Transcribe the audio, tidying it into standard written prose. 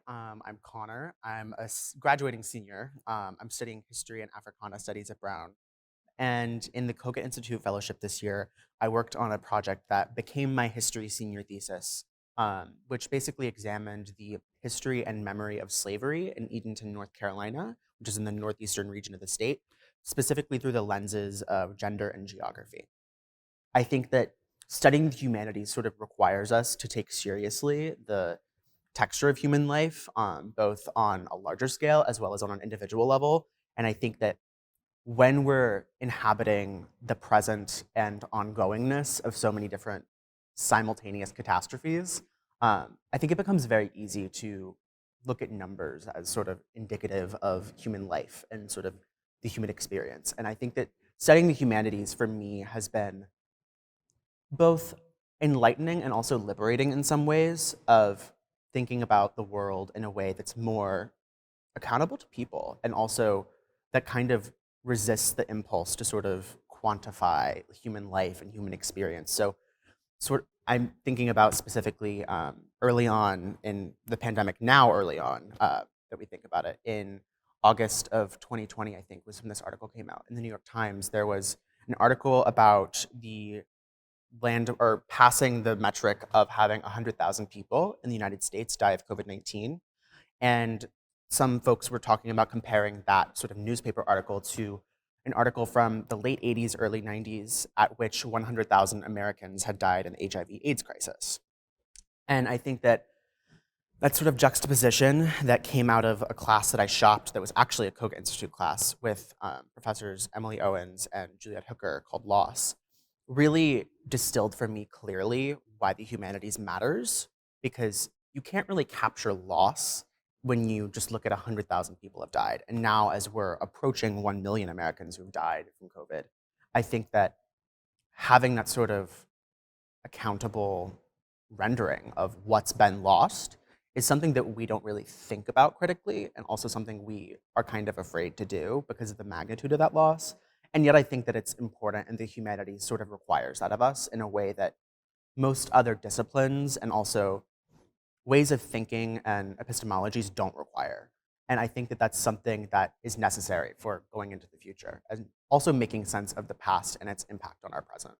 I'm Connor. I'm a graduating senior. I'm studying history and Africana Studies at Brown. And in the Cogut Institute Fellowship this year, I worked on a project that became my history senior thesis, which basically examined the history and memory of slavery in Edenton, North Carolina, which is in the northeastern region of the state, specifically through the lenses of gender and geography. I think that studying the humanities sort of requires us to take seriously the texture of human life, both on a larger scale as well as on an individual level. And I think that when we're inhabiting the present and ongoingness of so many different simultaneous catastrophes, I think it becomes very easy to look at numbers as sort of indicative of human life and sort of the human experience. And I think that studying the humanities for me has been both enlightening and also liberating in some ways of thinking about the world in a way that's more accountable to people and also that kind of resists the impulse to sort of quantify human life and human experience. So I'm thinking about specifically early on in the pandemic, now early on that we think about it. In August of 2020, I think, was when this article came out. In the New York Times, there was an article about the land or passing the metric of having 100,000 people in the United States die of COVID-19. And some folks were talking about comparing that sort of newspaper article to an article from the late 80s, early 90s, at which 100,000 Americans had died in the HIV/AIDS crisis. And I think that that sort of juxtaposition that came out of a class that I shopped that was actually a Cogut Institute class with professors Emily Owens and Juliette Hooker called Loss really distilled for me clearly why the humanities matters, because you can't really capture loss when you just look at 100,000 people have died. And now as we're approaching 1 million Americans who've died from COVID, I think that having that sort of accountable rendering of what's been lost is something that we don't really think about critically, and also something we are kind of afraid to do because of the magnitude of that loss. And yet I think that it's important, and the humanities sort of requires that of us in a way that most other disciplines and also ways of thinking and epistemologies don't require. And I think that that's something that is necessary for going into the future and also making sense of the past and its impact on our present.